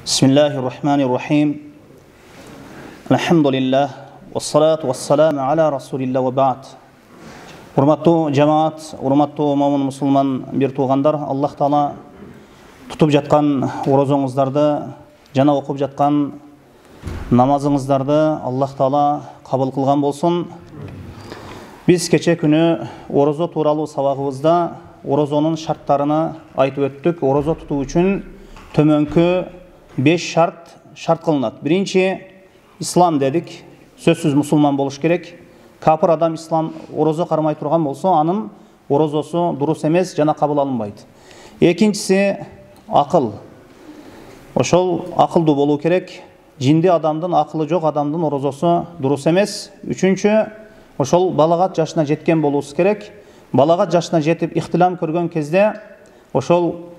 Bismillahirrahmanirrahim. Alhamdulillah. Wassalatu wassalamu ala rasulillah wa ba'd. Урматтуу жамаат, урматтуу момун мусулман бир туугандар, Аллах Таала тутуп жаткан орозоңуздарды жана окуп жаткан намазыңыздарды Аллах Таала кабыл кылган болсун. Биз кече күнү орозо тууралуу сабагыбызда орозонун шарттарына айтып өттүк. Орозо тутуу үчүн төмөнкү 5 шарт кылынат. Биринчи, ислам дедик. Сөзсүз мусулман болуш керек. Капыр адам ислам орозо кармай турган болсо, анын орозосу дурус эмес жана кабыл алынбайт. Экинчиси, акыл. Ошол акылдуу болуу керек. Жинди адамдын, акылы жок адамдын орозосу дурус эмес. Үчүнчү, ошол балагат жашына жеткен болуусу керек. Балагат жашына жетип ихтилам көргөн кезде ошол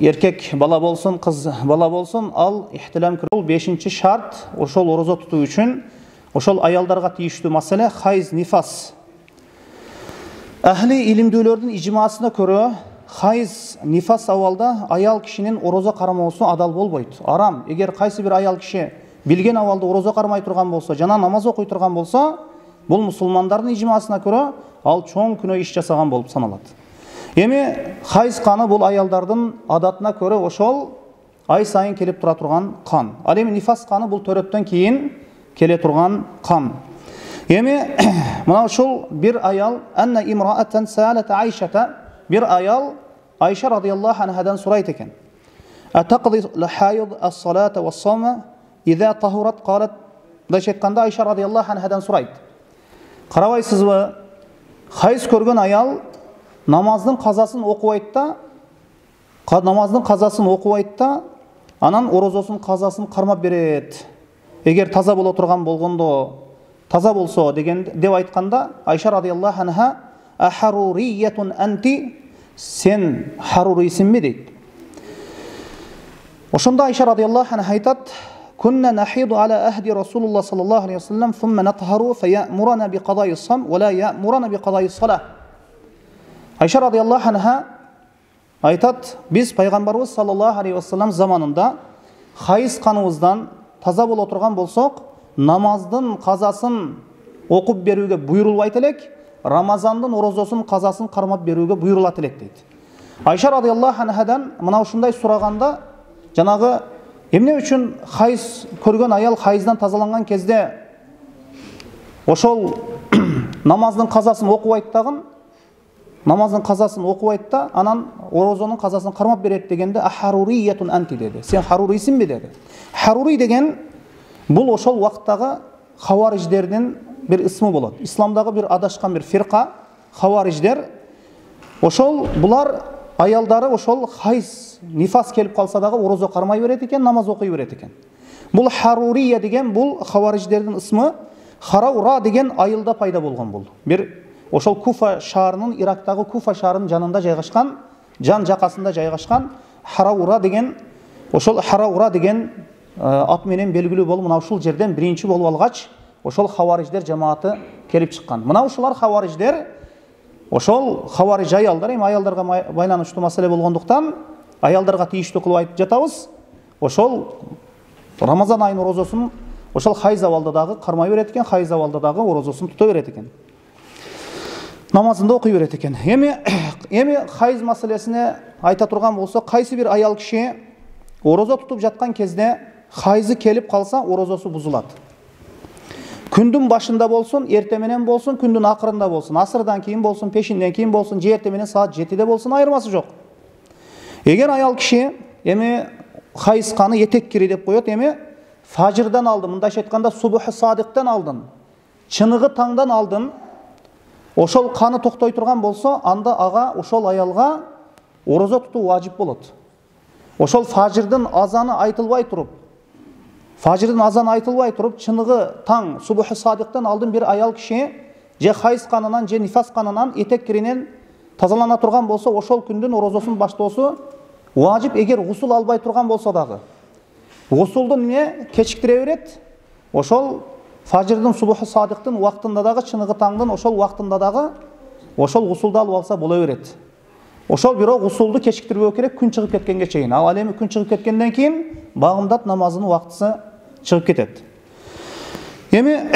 эркек бала болсун, кыз бала болсун, ал ихтилам көрөт. 5-чи шарт ошол орозо тутуу үчүн ошол аялдарга тийиштүү маселе хайз, нифас. Ахли илимдүүлөрдүн ижмасына көрө, хайз, нифас абалда аял кишинин орозо кармоосу адал болбойт. Арам. Эгер кайсы бир аял киши билген абалда орозо кармай турган болсо, жана намаз окуй турган болсо, бул мусулмандардын ижмасына көрө ал чоң күнөө иш жасаган болуп саналат. Эми хайз каны бул аялдардын адатына көрө ошол ай сайын келип тура турган кан. Ал эми нифас каны бул төрөттөн кийин келе турган кан. Эми мына ушул бир аял, анна имраатан саалат Айшата, бир аял Айша радияллаху анхадан сурайт экен. Атaqdi al-hayd as-salata was-sawma idha tahurat qalat. Дайша айтканда Айша радияллаху анхадан сурайт. Карабайсызбы? Хайз көргөн аял намаздын казасын окубайт да, анан орозосунун казасын кармап берет. Эгер таза боло турган болгондо, таза болсо деп айтканда, Айша радияллаху анха ахаруриятун анти, сен харурисинби дейт. Ошондо Айша радияллаху анха айтат: كنا نحيض على أهد رسول الله صلى الله عليه وسلم ثم نطهر فيأمرنا بقضاء الصوم ولا يأمرنا بقضاء الصلاة. Айша радияллаху анха айтат: биз пайгамбарыбыз саллаллаху алейхи вассалам заманында хайыз каныбыздан таза боло турган болсок, намаздын казасын окуп берүүгө буйрулбайт элек, Рамазандын орозосунун казасын кармап берүүгө буйрулат элек дейт. Айша радияллаху анхадан мына ушундай сураганда, жанагы эмне үчүн хайыз көргөн аял хайыздан тазаланган кезде ошол намаздын казасын окубайт да, анан орозонун казасын кармап берет дегенде, ахаруриятун анти деди. Сен харурисинби деди. Харури деген бул ошол убакыттагы хавариждердин бир исми болот. Исламдагы бир адашкан бир фирка хавариждер. Ошол булар аялдары ошол хайз, нифас келип калса дагы орозо кармай берет экен, намаз окуй берет экен. Бул харурия деген бул хавариждердин исми. Хараура деген айылда пайда болгон бул. Бир ошол Куфа шаарынын, Ирактагы Куфа шаарынын жанында жайгашкан, жан жакасында жайгашкан Хараура деген, ошол Хараура деген ат менен белгилүү болуп, мына ушул жерден биринчи болуп алгач, ошол хавариждер жамааты келип чыккан. Мына ушулар хавариждер, ошол хавариж аялдар, эми аялдарга байланыштуу маселе болгондуктан аялдарга тийиштүү кылып айтып жатабыз. Ошол Рамазан айынын орозосун ошол хайз абалда дагы кармай берет экен, хайз абалда дагы орозосун тута берет экен. Намазында окуй берет экен. Эми хайз маселесине айта турган болсо, кайсы бир аял киши орозо тутуп жаткан кезде хайзы келип калса, орозосу бузулат. Күндүн башында болсун, эрте менен болсун, күндүн акырында болсун, асырдан кийин болсун, пешинден кийин болсун, же эрте менен саат 7-де болсун, айырмасы жок. Эгер аял киши эми хайз каны этек кири деп коет, эми фажырдан алдын, мындайча айтканда субуху садиктен алдын, чыныгы таңдан алдын ошол каны токтой турган болсо, анда ага, ошол аялга орозо тутуу важип болот. Ошол фажырдын азаны айтылбай туруп, чыныгы таң, субуху садиктен алдын бир аял киши же хайз канынан, же нифас канынан, этек киринен тазалана турган болсо, ошол күндүн орозосун баштоосу важип. Эгер гусул албай турган болсо дагы, гусулду кечиктире берет. Ошол фажырдын, субуху садиктин убактында дагы, чыныгы таңдын ошол убактында дагы ошол гусулду алып алса боло берет. Ошол бирок усулду кечиктирбөө керек күн чыгып кеткенге чейин. Ал эми күн чыгып кеткенден кийин багымдат намазынын убактысы чыгып кетет. Эми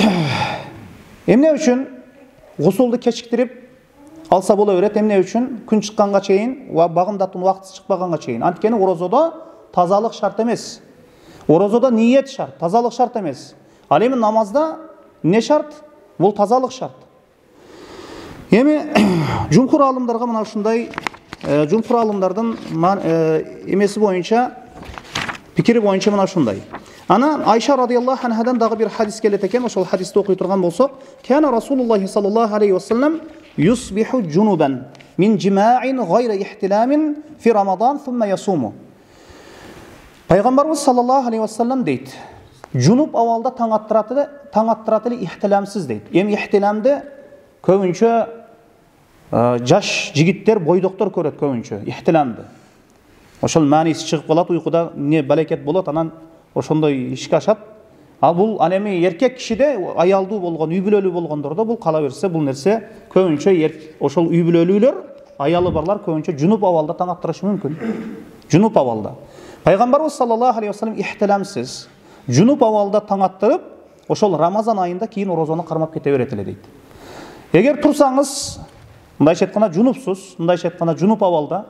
эмне үчүн гусулду кечиктирип алса боло берет? Эмне үчүн? Күн чыкканга чейин ва багымдаттын убактысы чыкпаганга чейин. Анткени орозодо тазалык шарт эмес. Орозодо ниет шарт, тазалык шарт эмес. Ал эми намазда не шарт? Бул тазалык шарт. Эми жумхур алымдарга мына ушундай жумхур алымдардын эмеси боюнча, пикири боюнча мына ушундай. Ana Ayşe radıyallahu anhadan dağı bir hadis kelет eкен, ошол hadisти окуй турган болсок, "Kana Rasulullah sallallahu aleyhi ve sellem yusbihu junuban min jima'in gayri ihtilamin fi Ramazan thumma yasumu." Peygamberimiz sallallahu aleyhi ve sellem deyt. Junup awalda taң attırаты ihtilamsız deyt. Эми ihtilamды көбүнчө жаш жигиттер, бойдоктор көрөт көбүнчө ihtilamды. Ошол мааниси чыгып калат, уйкуда не балекет болот, анан ошондой ишке ашат. Ал бул анеми эркек кишиде аялдуу болгон, үй бүлөлүү болгондордо бул кала берсе, бул нерсе көбүнчө ошол үй бүлөлүүлөр, аялы барлар көбүнчө жунуп абалда таң аттырышы мүмкүн. Жунуп абалда. Пайгамбарыбыз саллаллаху алейхи ва саллям ихтиламсыз жунуп абалда таң аттырып, ошол Рамазан айында кийин орозону кармап кете берет эле дейт. Эгер турсаңыз, мындайча айтканда жунупсуз, мындайча айтканда жунуп абалда,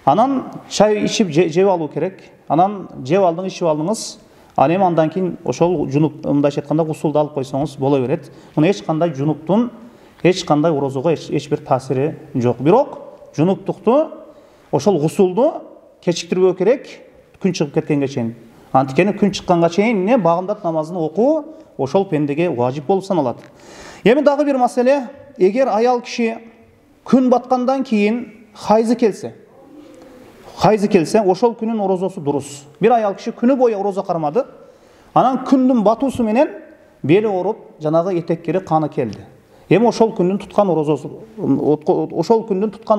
анан чай ичип жеп алуу керек. Анан жеп алдыңыз, ичип алдыңыз. Ал эми андан кийин ошол жунуп, мындайча айтканда гусулду алып койсоңуз боло берет. Муну эч кандай жунуптун, эч кандай орозого эч бир таасири жок. Бирок жунуптукту, ошол гусулду кечиктирбөө керек күн чыгып кеткенге чейин. Анткени күн чыкканга чейин эмне багымдат намазын окуу ошол пендеге важип болуп саналат. Эми дагы бир маселе, эгер аял киши күн баткандан кийин хайзы келсе, ошол күнүн орозосу дурус. Бир аял киши күнү бою орозо кармады, анан күндүн батуусу менен бели ооруп, жанагы этеккери каны келди. Эми ошол күндүн туткан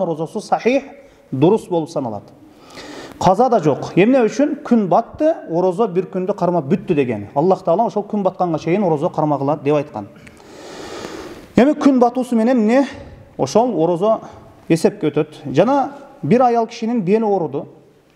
орозосу сахих, дурус болуп саналат. Каза да жок. Эмне үчүн? Күн батты, орозо бир күндү кармап бүттү деген. Аллах Таала ошол күн батканга чейин орозо кармагыла деп айткан. Эми күн батуусу менен эмне? Ошол орозо эсепке өтөт. Жана bir ayal kişinin beli orudu.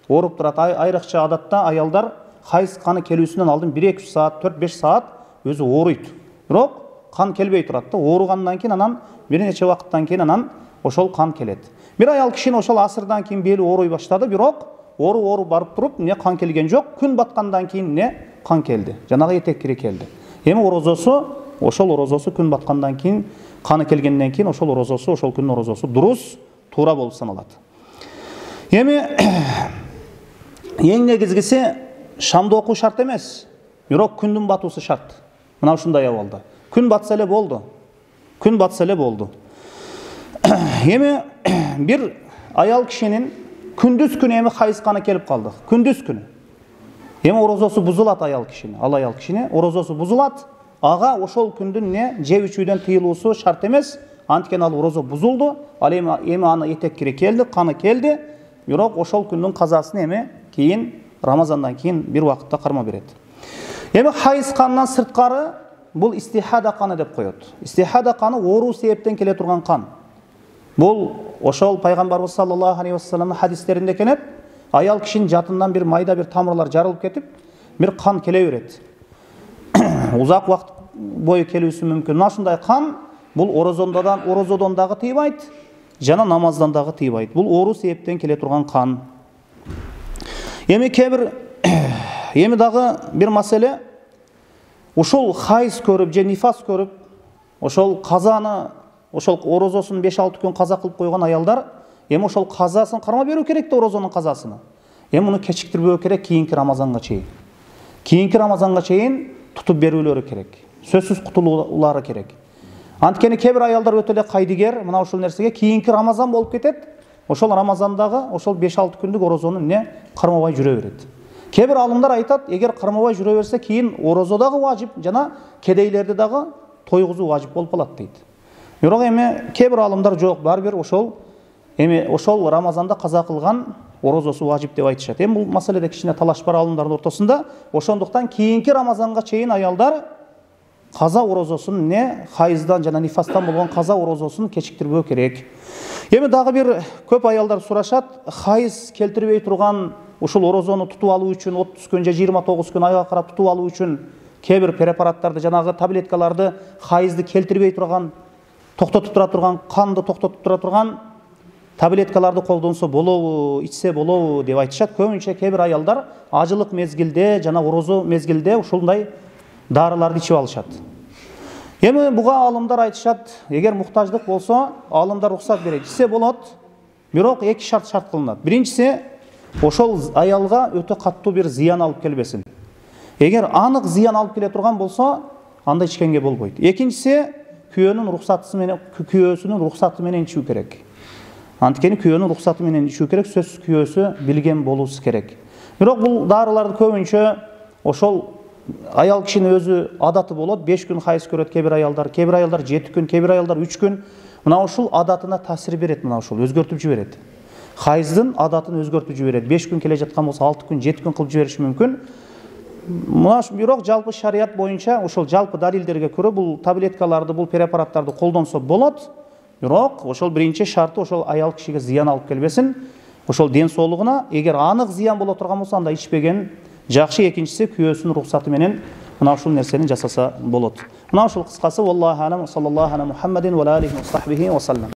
Orup turat. Ayrakça adatta ayalдар хайз каны келүүсүнөн алдын 1-2 saat, 4-5 saat өзү ооруйт. Бирок кан келбей турат да. Ооругандан кийин анан бир нече вакыттан кийин анан ошол кан келет. Бир аял кишинин ошол асырдан кийин бели ооруй баштады, бирок оору барып туруп, эмне кан келген жок. Күн баткандан кийин эмне кан келди. Жанагы этеккири келди. Эми ошол орозосу күн баткандан кийин каны келгенден кийин ошол күндүн орозосу дурус, туура болуп саналат. Эми эң негизгиси шамды окуу шарт эмес, бирок күндүн батуусу шарт. Мына ушундай абалда. Күн батса эле болду. Эми бир аял кишинин күндүз күнү эми хайз каны келип калды. Күндүз күнү. Эми орозосу бузулат аял кишини орозосу бузулат. Ага ошол күндүн не жеп ичүүдөн тыйылуусу шарт эмес. Анткени ал орозо бузулду. Ал эми аны этеккири келди, каны келди. Бирок ошол күндүн казасын эми кийин Рамазандан кийин бир вакытта карма берет. Эми хайз канынан сырткары бул истихада каны деп коет. Истихада каны оору себептен келе турган кан. Бул ошол пайгамбарыбыз саллаллаху алейхи ва салламдын хадистеринде келет. Аял кишинин жатынан бир майда бир тамырлар жарылып кетип, бир кан келе берет. Узак вакыт бою келүүсү мүмкүн. Мына ушундай кан бул орозодон дагы тыйбайт, жана намаздан дагы тыйбайт. Бул оору себептен келе турган кан. Эми дагы бир маселе, ошол хайз көрүп же нифас көрүп, ошол казаны, ошол орозосун 5-6 күн каза кылып койгон аялдар, эми ошол казасын карма берүү керек да орозонун казасына. Эми муну кечиктирбөө керек кийинки Рамазанга чейин. Кийинки Рамазанга чейин тутуп берүүлөрү керек. Сөзсүз кутулуулары керек. Анткени кээ бир аялдар өтө эле кайдыгер, мына ушул нерсеге кийинки Рамазан болуп кетет. Ошол Рамазандагы ошол 5-6 күндүк орозону эмне кармабай жүрө берет. Кээ бир алымдар айтат, эгер кармабай жүрө берсе, кийин орозо дагы важип, жана кедейлерди дагы тойгузуу важип болуп калат дейт. Бирок эми кээ бир алымдар жок, барбир ошол Рамазанда каза кылган орозосу важип деп айтышат. Эми бул маселеде кичине талаш бар алымдардын ортосунда. Ошондуктан кийинки Рамазанга чейин аялдар каза орозосун не хайыздан жана нифастан болгон каза орозосун кечиктирбөө керек. Эми дагы бир көп аялдар сурашат, хайыз келтирбей турган ушул орозону тутуп алуу үчүн 30 күн же 29 күн айга карап тутуп алуу үчүн кээ бир препараттарды, жанагы таблеткаларды хайызды келтирбей турган, токтотуп тура турган, канды токтотуп тура турган таблеткаларды колдонсо болобу, ичсе болобу деп айтышат. Көбүнчө кээ бир аялдар ажылык мезгилде жана орозо мезгилде ушундай дарыларды ичип алышат. Эми буга алымдар айтышат, эгер муктаждык болсо, алымдар уруксат берет, ичсе болот, бирок эки шарт кылынат. Биринчиси, ошол аялга өтө каттуу бир зыян алып келбесин. Эгер анык зыян алып келе турган болсо, анда ичкенге болбойт. Экинчиси, күйөөсүнүн уруксаты менен ичүү керек. Анткени күйөөнүн уруксаты менен ичүү керек, сөзсүз күйөөсү билген болуусу керек. Бирок бул дарыларды көбүнчө ошол аял кишинин өзү адаты болот, 5 күн хайыз көрөт кээ бир аялдар 7 күн, кээ бир аялдар 3 күн. Мына ушул адатына таасир берет, мына ушул өзгөртүп жиберет. Хайыздын адатын өзгөртүп жиберет. 5 күн келе жаткан болсо 6 күн, 7 күн кылып жибериши мүмкүн. Мына бирок жалпы шарият боюнча ошол жалпы далилдерге көрө бул таблеткаларды, бул препараттарды колдонсо болот. Бирок ошол биринчи шарты ошол аял кишиге зыян алып келбесин. Ошол ден соолугуна эгер анык зыян боло турган болсо анда ичпеген жакшы. Экинчиси күйөөсүнүн уруксаты менен мына ушул нерсени жасаса болот. Мына ушул кыскасы. Валлаху алам, саллаллаху ала Мухаммадин ва алейхи ва сахбихи ва саллам.